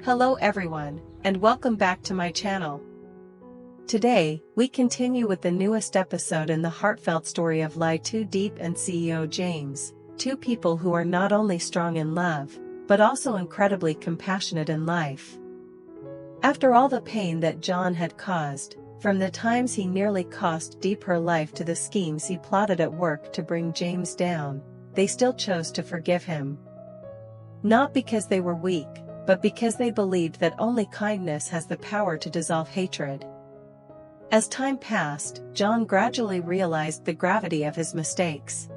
Hello everyone, and welcome back to my channel. Today, we continue with the newest episode in the heartfelt story of LyTuDiep and CEO James, two people who are not only strong in love, but also incredibly compassionate in life. After all the pain that John had caused, from the times he nearly cost Diep her life to the schemes he plotted at work to bring James down, they still chose to forgive him. Not because they were weak, but because they believed that only kindness has the power to dissolve hatred. As time passed, John gradually realized the gravity of his mistakes.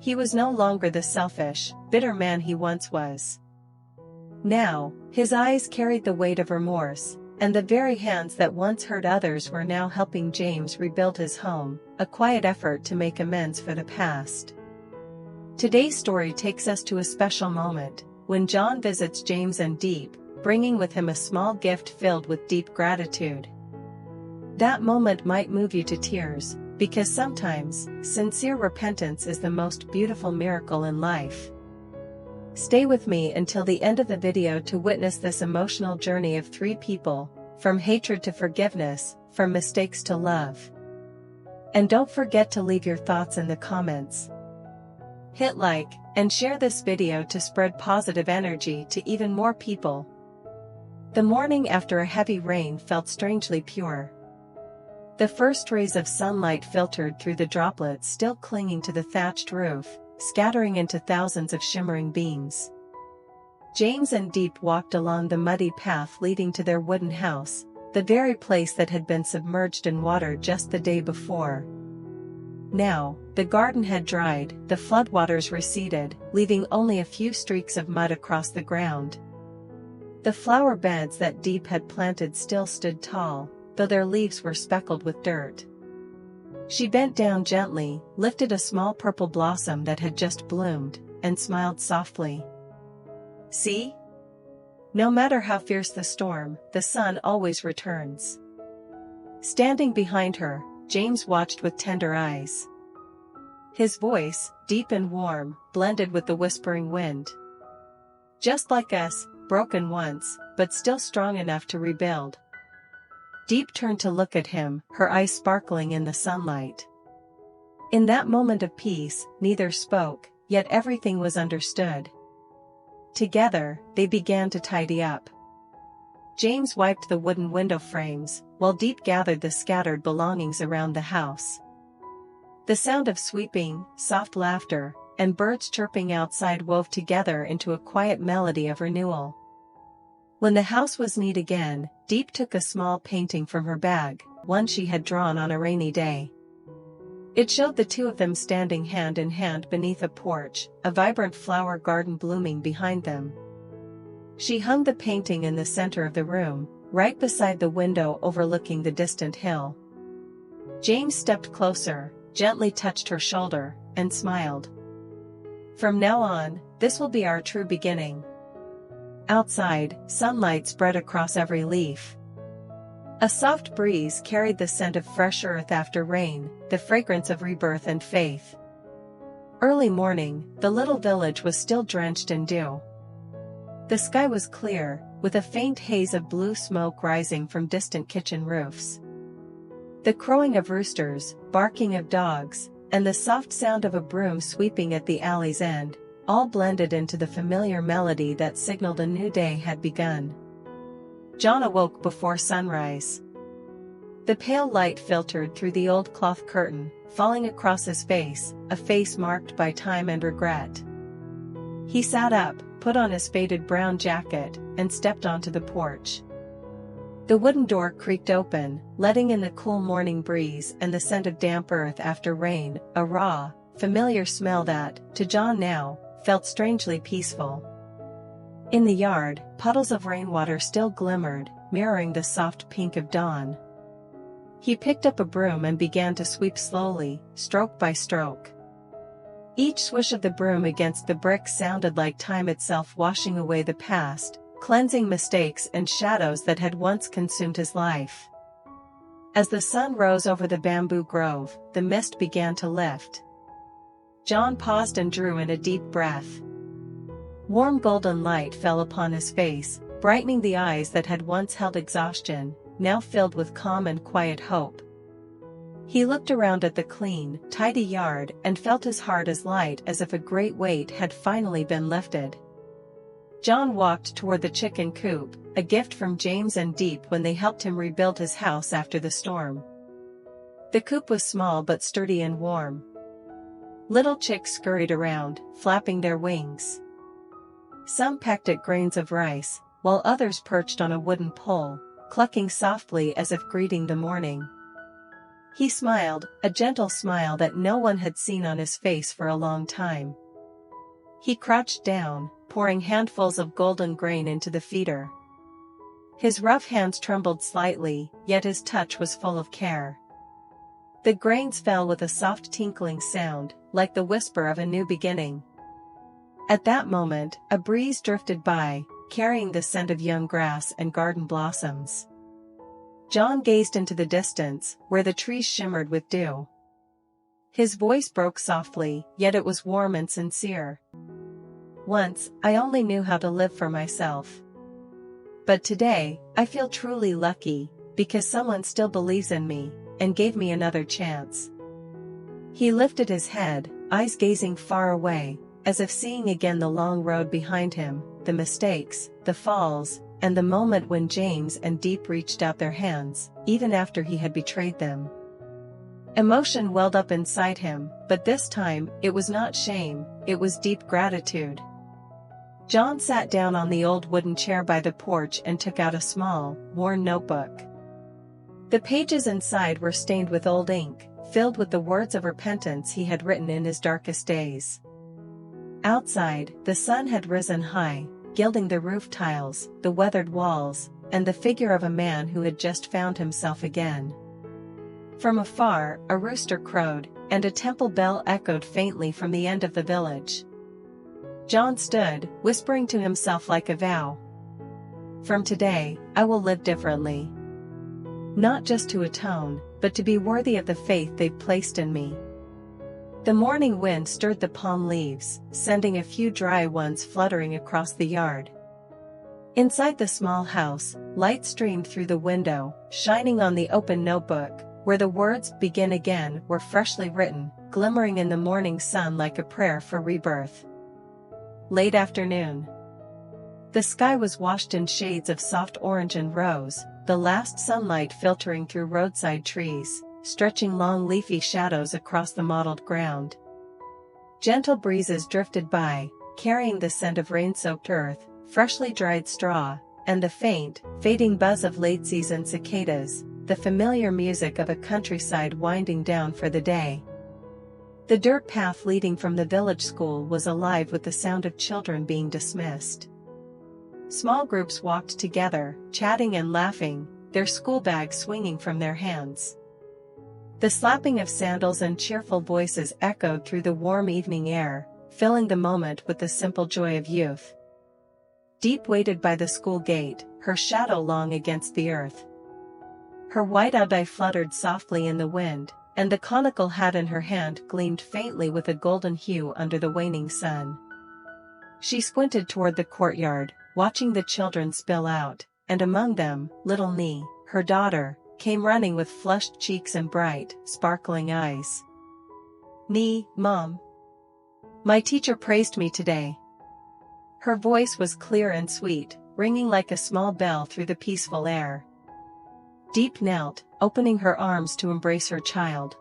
He was no longer the selfish, bitter man he once was. Now, his eyes carried the weight of remorse, and the very hands that once hurt others were now helping James rebuild his home, a quiet effort to make amends for the past. Today's story takes us to a special moment, when John visits James and Diep, bringing with him a small gift filled with deep gratitude. That moment might move you to tears, because sometimes, sincere repentance is the most beautiful miracle in life. Stay with me until the end of the video to witness this emotional journey of three people, from hatred to forgiveness, from mistakes to love. And don't forget to leave your thoughts in the comments. Hit like, and share this video to spread positive energy to even more people. The morning after a heavy rain felt strangely pure. The first rays of sunlight filtered through the droplets still clinging to the thatched roof, scattering into thousands of shimmering beams. James and Diep walked along the muddy path leading to their wooden house, the very place that had been submerged in water just the day before. Now, the garden had dried, the floodwaters receded, leaving only a few streaks of mud across the ground. The flower beds that Diep had planted still stood tall, though their leaves were speckled with dirt. She bent down gently, lifted a small purple blossom that had just bloomed, and smiled softly. "See? No matter how fierce the storm, the sun always returns." Standing behind her, James watched with tender eyes. His voice, deep and warm, blended with the whispering wind. "Just like us, broken once, but still strong enough to rebuild." Diep turned to look at him, her eyes sparkling in the sunlight. In that moment of peace, neither spoke, yet everything was understood. Together, they began to tidy up. James wiped the wooden window frames, while Diep gathered the scattered belongings around the house. The sound of sweeping, soft laughter, and birds chirping outside wove together into a quiet melody of renewal. When the house was neat again, Diep took a small painting from her bag, one she had drawn on a rainy day. It showed the two of them standing hand in hand beneath a porch, a vibrant flower garden blooming behind them. She hung the painting in the center of the room, right beside the window overlooking the distant hill. James stepped closer, gently touched her shoulder, and smiled. "From now on, this will be our true beginning." Outside, sunlight spread across every leaf. A soft breeze carried the scent of fresh earth after rain, the fragrance of rebirth and faith. Early morning, the little village was still drenched in dew. The sky was clear, with a faint haze of blue smoke rising from distant kitchen roofs. The crowing of roosters, barking of dogs, and the soft sound of a broom sweeping at the alley's end, all blended into the familiar melody that signaled a new day had begun. John awoke before sunrise. The pale light filtered through the old cloth curtain, falling across his face, a face marked by time and regret. He sat up, put on his faded brown jacket, and stepped onto the porch. The wooden door creaked open, letting in the cool morning breeze and the scent of damp earth after rain, a raw, familiar smell that, to John now, felt strangely peaceful. In the yard, puddles of rainwater still glimmered, mirroring the soft pink of dawn. He picked up a broom and began to sweep slowly, stroke by stroke. Each swish of the broom against the bricks sounded like time itself washing away the past, cleansing mistakes and shadows that had once consumed his life. As the sun rose over the bamboo grove, the mist began to lift. John paused and drew in a deep breath. Warm golden light fell upon his face, brightening the eyes that had once held exhaustion, now filled with calm and quiet hope. He looked around at the clean, tidy yard and felt his heart as light as if a great weight had finally been lifted. John walked toward the chicken coop, a gift from James and Diep when they helped him rebuild his house after the storm. The coop was small but sturdy and warm. Little chicks scurried around, flapping their wings. Some pecked at grains of rice, while others perched on a wooden pole, clucking softly as if greeting the morning. He smiled, a gentle smile that no one had seen on his face for a long time. He crouched down, pouring handfuls of golden grain into the feeder. His rough hands trembled slightly, yet his touch was full of care. The grains fell with a soft tinkling sound, like the whisper of a new beginning. At that moment, a breeze drifted by, carrying the scent of young grass and garden blossoms. John gazed into the distance, where the trees shimmered with dew. His voice broke softly, yet it was warm and sincere. Once, I only knew how to live for myself. But today, I feel truly lucky, because someone still believes in me, and gave me another chance. He lifted his head, eyes gazing far away, as if seeing again the long road behind him, the mistakes, the falls, and the moment when James and Diep reached out their hands, even after he had betrayed them. Emotion welled up inside him, but this time, it was not shame, it was deep gratitude. John sat down on the old wooden chair by the porch and took out a small, worn notebook. The pages inside were stained with old ink, filled with the words of repentance he had written in his darkest days. Outside, the sun had risen high, gilding the roof tiles, the weathered walls, and the figure of a man who had just found himself again. From afar, a rooster crowed, and a temple bell echoed faintly from the end of the village. John stood, whispering to himself like a vow. From today, I will live differently. Not just to atone, but to be worthy of the faith they've placed in me. The morning wind stirred the palm leaves, sending a few dry ones fluttering across the yard. Inside the small house, light streamed through the window, shining on the open notebook, where the words "begin again" were freshly written, glimmering in the morning sun like a prayer for rebirth. Late afternoon. The sky was washed in shades of soft orange and rose, the last sunlight filtering through roadside trees, stretching long leafy shadows across the mottled ground. Gentle breezes drifted by, carrying the scent of rain-soaked earth, freshly dried straw, and the faint, fading buzz of late-season cicadas, the familiar music of a countryside winding down for the day. The dirt path leading from the village school was alive with the sound of children being dismissed. Small groups walked together, chatting and laughing, their school bags swinging from their hands. The slapping of sandals and cheerful voices echoed through the warm evening air, filling the moment with the simple joy of youth. Diep waited by the school gate, her shadow long against the earth. Her white-eyed eye fluttered softly in the wind, and the conical hat in her hand gleamed faintly with a golden hue under the waning sun. She squinted toward the courtyard, watching the children spill out, and among them, little Nee, her daughter, came running with flushed cheeks and bright, sparkling eyes. "Nee, Mom. My teacher praised me today." Her voice was clear and sweet, ringing like a small bell through the peaceful air. Diep knelt, opening her arms to embrace her child.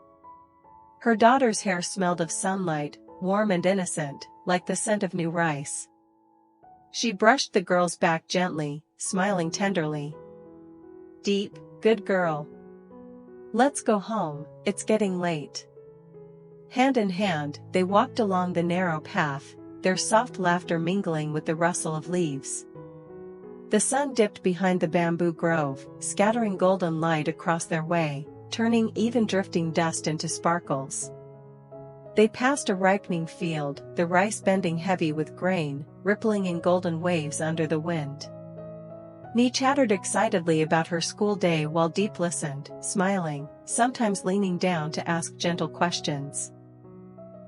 Her daughter's hair smelled of sunlight, warm and innocent, like the scent of new rice. She brushed the girl's back gently, smiling tenderly. "Diep, good girl. Let's go home, it's getting late." Hand in hand, they walked along the narrow path, their soft laughter mingling with the rustle of leaves. The sun dipped behind the bamboo grove, scattering golden light across their way, turning even drifting dust into sparkles. They passed a ripening field, the rice bending heavy with grain, rippling in golden waves under the wind. Nee chattered excitedly about her school day while Diep listened, smiling, sometimes leaning down to ask gentle questions.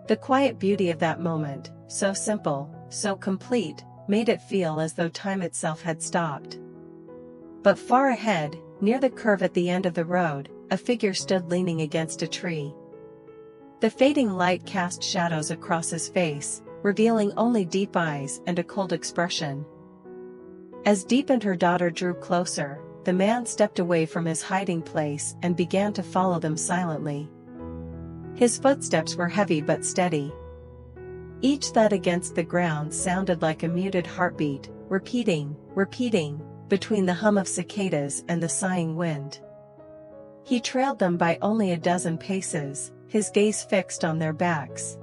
The quiet beauty of that moment, so simple, so complete, made it feel as though time itself had stopped. But far ahead, near the curve at the end of the road, a figure stood leaning against a tree. The fading light cast shadows across his face, revealing only deep eyes and a cold expression. As Diep and her daughter drew closer, the man stepped away from his hiding place and began to follow them silently. His footsteps were heavy but steady. Each thud against the ground sounded like a muted heartbeat, repeating, between the hum of cicadas and the sighing wind. He trailed them by only a dozen paces, his gaze fixed on their backs.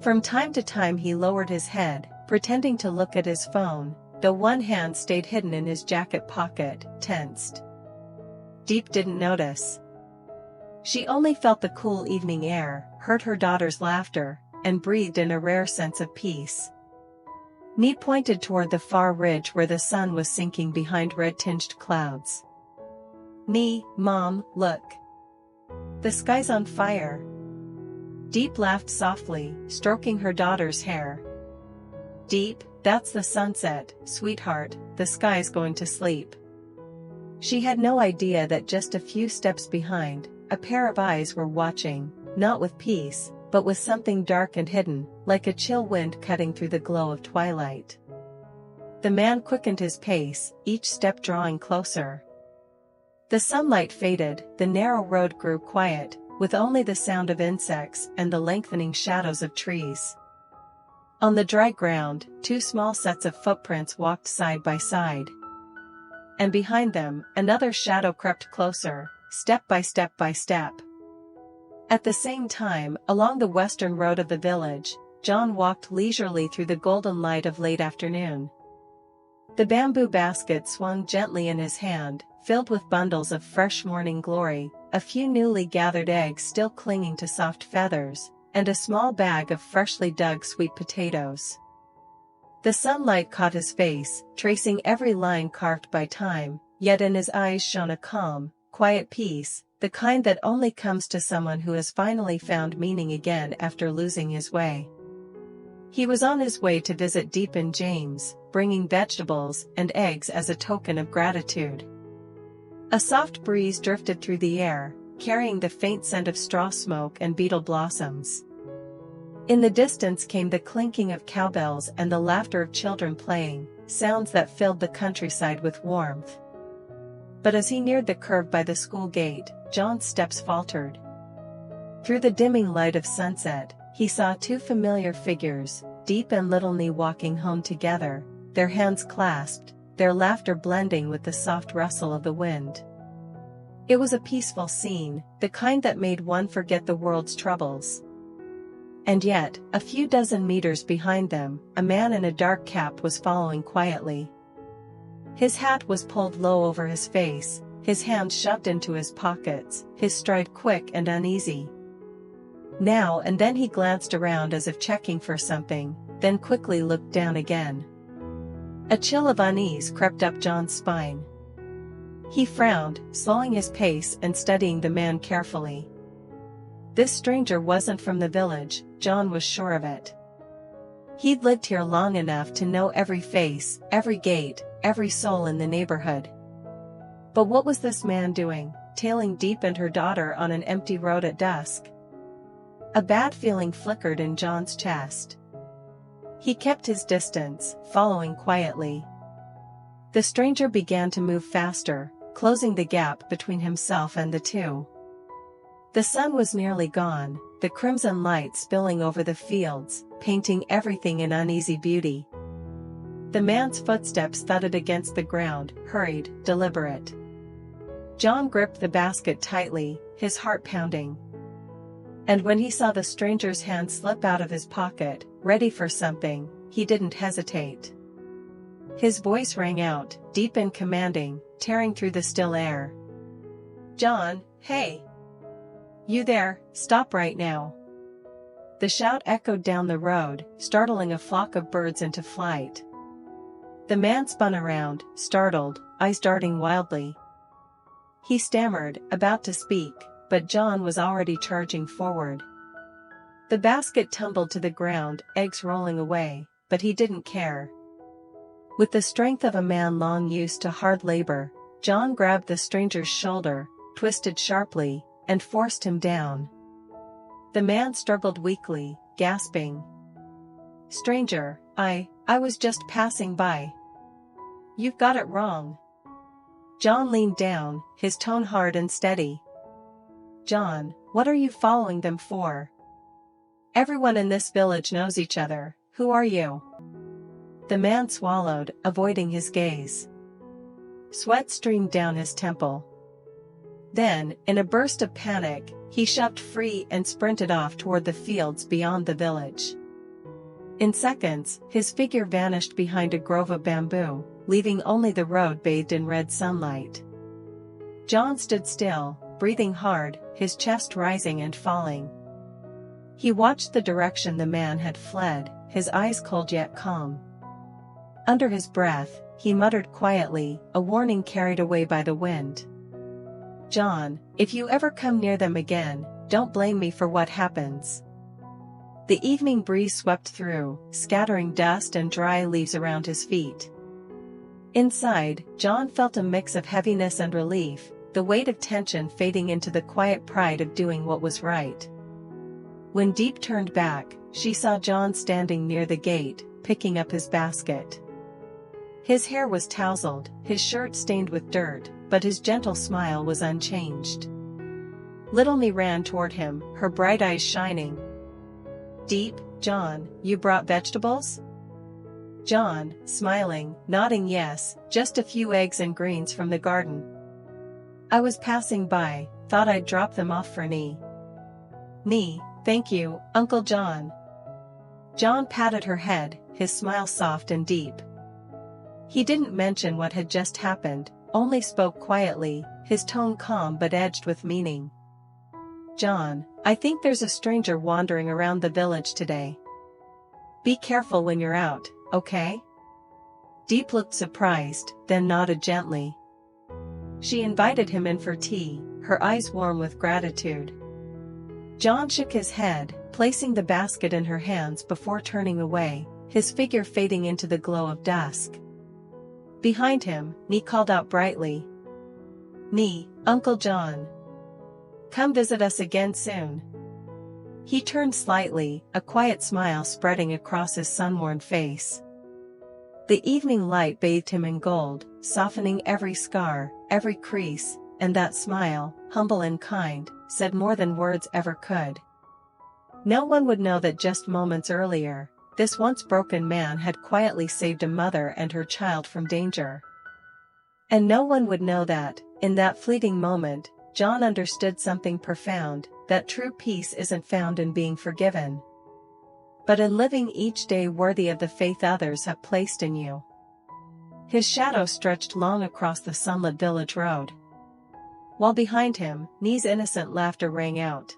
From time to time he lowered his head, pretending to look at his phone, though one hand stayed hidden in his jacket pocket, tensed. Diep didn't notice. She only felt the cool evening air, heard her daughter's laughter, and breathed in a rare sense of peace. Ni pointed toward the far ridge where the sun was sinking behind red-tinged clouds. Ni, Mom, look. The sky's on fire. Diep laughed softly, stroking her daughter's hair. Diep, that's the sunset, sweetheart, the sky's going to sleep. She had no idea that just a few steps behind, a pair of eyes were watching, not with peace, but with something dark and hidden, like a chill wind cutting through the glow of twilight. The man quickened his pace, each step drawing closer. The sunlight faded, the narrow road grew quiet, with only the sound of insects and the lengthening shadows of trees. On the dry ground, two small sets of footprints walked side by side. And behind them, another shadow crept closer, step by step by step. At the same time, along the western road of the village, John walked leisurely through the golden light of late afternoon. The bamboo basket swung gently in his hand, filled with bundles of fresh morning glory, a few newly gathered eggs still clinging to soft feathers, and a small bag of freshly dug sweet potatoes. The sunlight caught his face, tracing every line carved by time, yet in his eyes shone a calm, quiet peace, the kind that only comes to someone who has finally found meaning again after losing his way. He was on his way to visit Diep and James, bringing vegetables and eggs as a token of gratitude. A soft breeze drifted through the air, carrying the faint scent of straw smoke and beetle blossoms. In the distance came the clinking of cowbells and the laughter of children playing, sounds that filled the countryside with warmth. But as he neared the curve by the school gate, John's steps faltered. Through the dimming light of sunset, he saw two familiar figures, Diep and little Ni, walking home together, their hands clasped, their laughter blending with the soft rustle of the wind. It was a peaceful scene, the kind that made one forget the world's troubles. And yet, a few dozen meters behind them, a man in a dark cap was following quietly. His hat was pulled low over his face, his hands shoved into his pockets, his stride quick and uneasy. Now and then he glanced around as if checking for something, then quickly looked down again. A chill of unease crept up John's spine. He frowned, slowing his pace and studying the man carefully. This stranger wasn't from the village, John was sure of it. He'd lived here long enough to know every face, every gate, every soul in the neighborhood. But what was this man doing, tailing Diep and her daughter on an empty road at dusk? A bad feeling flickered in John's chest. He kept his distance, following quietly. The stranger began to move faster, closing the gap between himself and the two. The sun was nearly gone, the crimson light spilling over the fields, painting everything in uneasy beauty. The man's footsteps thudded against the ground, hurried, deliberate. John gripped the basket tightly, his heart pounding. And when he saw the stranger's hand slip out of his pocket, ready for something, he didn't hesitate. His voice rang out, deep and commanding, tearing through the still air. "John, hey! You there, stop right now!" The shout echoed down the road, startling a flock of birds into flight. The man spun around, startled, eyes darting wildly. He stammered, about to speak, but John was already charging forward. The basket tumbled to the ground, eggs rolling away, but he didn't care. With the strength of a man long used to hard labor, John grabbed the stranger's shoulder, twisted sharply, and forced him down. The man struggled weakly, gasping. "Stranger, I was just passing by." "You've got it wrong." John leaned down, his tone hard and steady. "John, what are you following them for? Everyone in this village knows each other. Who are you?" The man swallowed, avoiding his gaze. Sweat streamed down his temple. Then, in a burst of panic, he shoved free and sprinted off toward the fields beyond the village. In seconds, his figure vanished behind a grove of bamboo, leaving only the road bathed in red sunlight. John stood still, breathing hard, his chest rising and falling. He watched the direction the man had fled, his eyes cold yet calm. Under his breath, he muttered quietly, a warning carried away by the wind. "John, if you ever come near them again, don't blame me for what happens." The evening breeze swept through, scattering dust and dry leaves around his feet. Inside, John felt a mix of heaviness and relief, the weight of tension fading into the quiet pride of doing what was right. When Diep turned back, she saw John standing near the gate, picking up his basket. His hair was tousled, his shirt stained with dirt, but his gentle smile was unchanged. Little Nee ran toward him, her bright eyes shining. "Diep, John, you brought vegetables?" John, smiling, nodding yes, just a few eggs and greens from the garden. "I was passing by, thought I'd drop them off for Nee." "Nee, thank you, Uncle John." John patted her head, his smile soft and deep. He didn't mention what had just happened, only spoke quietly, his tone calm but edged with meaning. "John, I think there's a stranger wandering around the village today. Be careful when you're out, okay?" Diep looked surprised, then nodded gently. She invited him in for tea, her eyes warm with gratitude. John shook his head, placing the basket in her hands before turning away, his figure fading into the glow of dusk. Behind him, Nee called out brightly. "Nee, Uncle John. Come visit us again soon." He turned slightly, a quiet smile spreading across his sun-worn face. The evening light bathed him in gold, softening every scar, every crease, and that smile, humble and kind, said more than words ever could. No one would know that just moments earlier, this once broken man had quietly saved a mother and her child from danger. And no one would know that, in that fleeting moment, John understood something profound, that true peace isn't found in being forgiven, but in living each day worthy of the faith others have placed in you. His shadow stretched long across the sunlit village road, while behind him, Nee's innocent laughter rang out.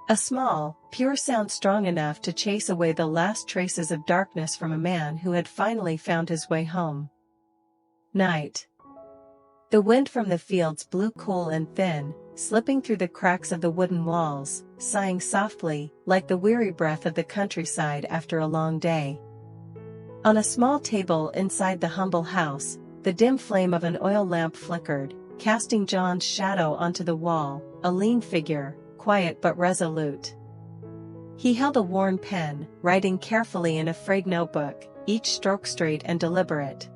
A small, pure sound strong enough to chase away the last traces of darkness from a man who had finally found his way home. Night. The wind from the fields blew cool and thin, slipping through the cracks of the wooden walls, sighing softly, like the weary breath of the countryside after a long day. On a small table inside the humble house, the dim flame of an oil lamp flickered, casting John's shadow onto the wall, a lean figure, quiet but resolute. He held a worn pen, writing carefully in a frayed notebook, each stroke straight and deliberate.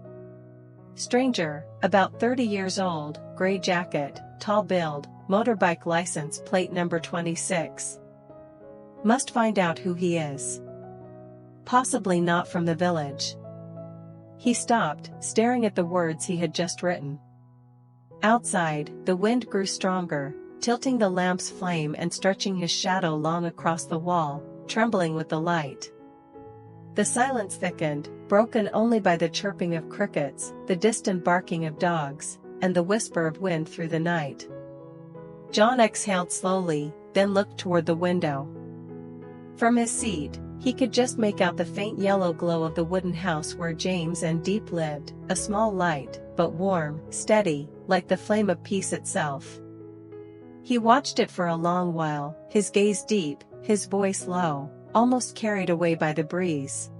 Stranger, about 30 years old, gray jacket, tall build, motorbike license plate number 26. Must find out who he is. Possibly not from the village. He stopped, staring at the words he had just written. Outside, the wind grew stronger, tilting the lamp's flame and stretching his shadow long across the wall, trembling with the light. The silence thickened, broken only by the chirping of crickets, the distant barking of dogs, and the whisper of wind through the night. John exhaled slowly, then looked toward the window. From his seat, he could just make out the faint yellow glow of the wooden house where James and Diep lived, a small light, but warm, steady, like the flame of peace itself. He watched it for a long while, his gaze deep, his voice low, almost carried away by the breeze.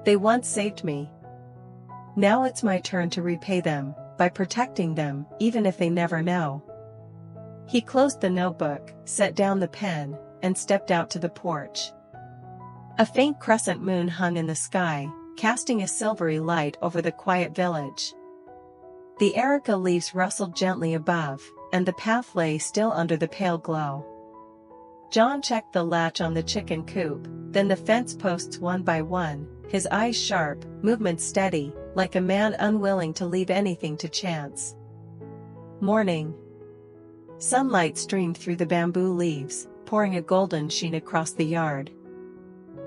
"They once saved me. Now it's my turn to repay them, by protecting them, even if they never know. He closed the notebook, set down the pen, and stepped out to the porch. A faint crescent moon hung in the sky, casting a silvery light over the quiet village. The erica leaves rustled gently above, and the path lay still under the pale glow. John checked the latch on the chicken coop, then the fence posts one by one, his eyes sharp, movement steady, like a man unwilling to leave anything to chance. Morning. Sunlight streamed through the bamboo leaves, pouring a golden sheen across the yard.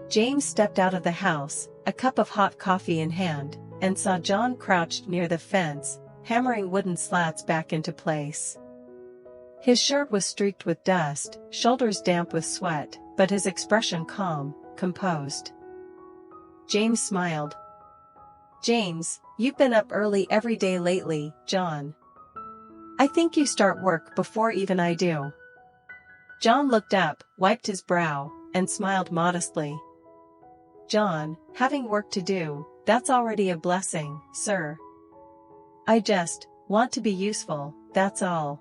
James stepped out of the house, a cup of hot coffee in hand, and saw John crouched near the fence, hammering wooden slats back into place. His shirt was streaked with dust, shoulders damp with sweat, but his expression calm, composed. James smiled. "James, you've been up early every day lately, John. I think you start work before even I do." John looked up, wiped his brow, and smiled modestly. "John, having work to do, that's already a blessing, sir. I just want to be useful, that's all."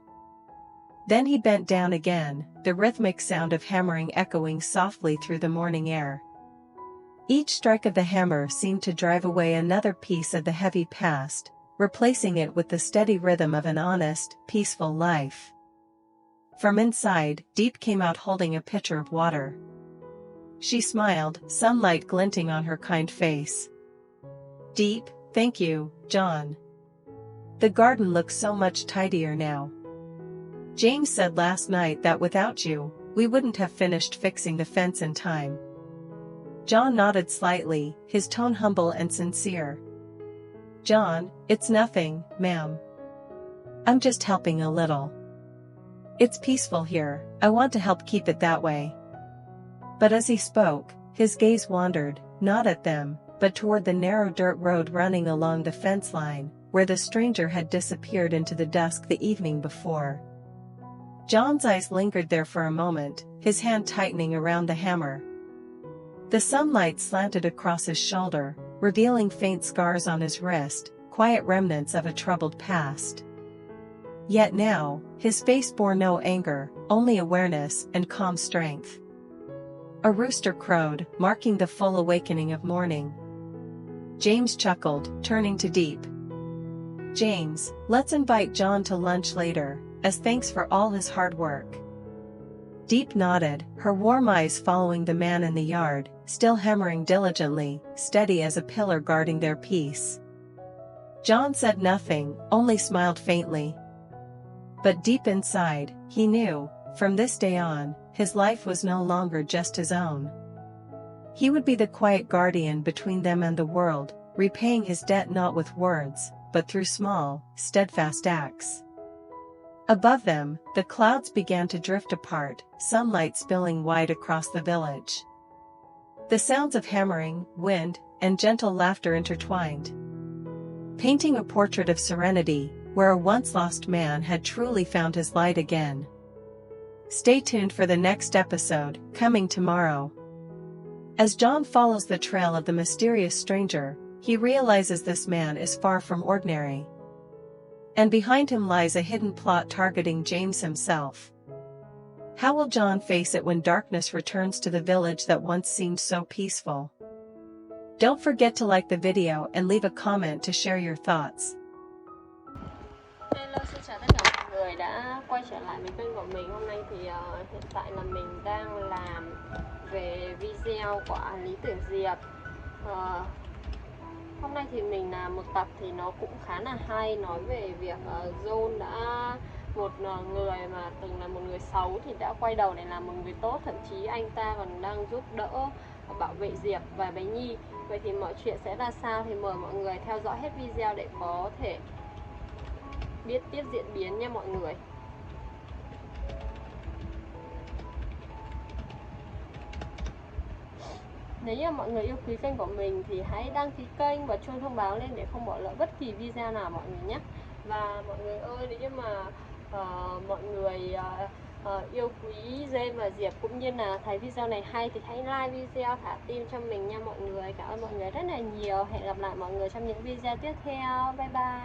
Then he bent down again, the rhythmic sound of hammering echoing softly through the morning air. Each strike of the hammer seemed to drive away another piece of the heavy past, replacing it with the steady rhythm of an honest, peaceful life. From inside, Diep came out holding a pitcher of water. She smiled, sunlight glinting on her kind face. "Diep, thank you, John. The garden looks so much tidier now. James said last night that without you, we wouldn't have finished fixing the fence in time." John nodded slightly, his tone humble and sincere. "John, it's nothing, ma'am. I'm just helping a little. It's peaceful here, I want to help keep it that way." But as he spoke, his gaze wandered, not at them, but toward the narrow dirt road running along the fence line, where the stranger had disappeared into the dusk the evening before. John's eyes lingered there for a moment, his hand tightening around the hammer. The sunlight slanted across his shoulder, revealing faint scars on his wrist, quiet remnants of a troubled past. Yet now, his face bore no anger, only awareness and calm strength. A rooster crowed, marking the full awakening of morning. James chuckled, turning to Diep. "James, let's invite John to lunch later, as thanks for all his hard work." Diep nodded, her warm eyes following the man in the yard, still hammering diligently, steady as a pillar guarding their peace. John said nothing, only smiled faintly. But deep inside, he knew, from this day on, his life was no longer just his own. He would be the quiet guardian between them and the world, repaying his debt not with words, but through small, steadfast acts. Above them, the clouds began to drift apart, sunlight spilling wide across the village. The sounds of hammering, wind, and gentle laughter intertwined, painting a portrait of serenity, where a once-lost man had truly found his light again. Stay tuned for the next episode, coming tomorrow. As John follows the trail of the mysterious stranger, he realizes this man is far from ordinary. And behind him lies a hidden plot targeting James himself. How will John face it when darkness returns to the village that once seemed so peaceful? Don't forget to like the video and leave a comment to share your thoughts. Hello, xin chào tất cả mọi người đã quay trở lại với kênh của mình. Hôm nay thì hiện tại là mình đang làm về video của Lý Tử Diệp. Hôm nay thì mình làm một tập thì nó cũng khá là hay, nói về việc John đã, một người mà từng là một người xấu thì đã quay đầu để làm một người tốt, thậm chí anh ta còn đang giúp đỡ bảo vệ Diệp và bé Nhi. Vậy thì mọi chuyện sẽ ra sao thì mời mọi người theo dõi hết video để có thể biết tiếp diễn biến nha mọi người. Nếu như mọi người yêu quý kênh của mình thì hãy đăng ký kênh và chuông thông báo lên để không bỏ lỡ bất kỳ video nào mọi người nhé. Và mọi người ơi, nếu như mà mọi người yêu quý James và Diệp, cũng như là thấy video này hay thì hãy like video, thả tim cho mình nha mọi người. Cảm ơn mọi người rất là nhiều. Hẹn gặp lại mọi người trong những video tiếp theo. Bye bye.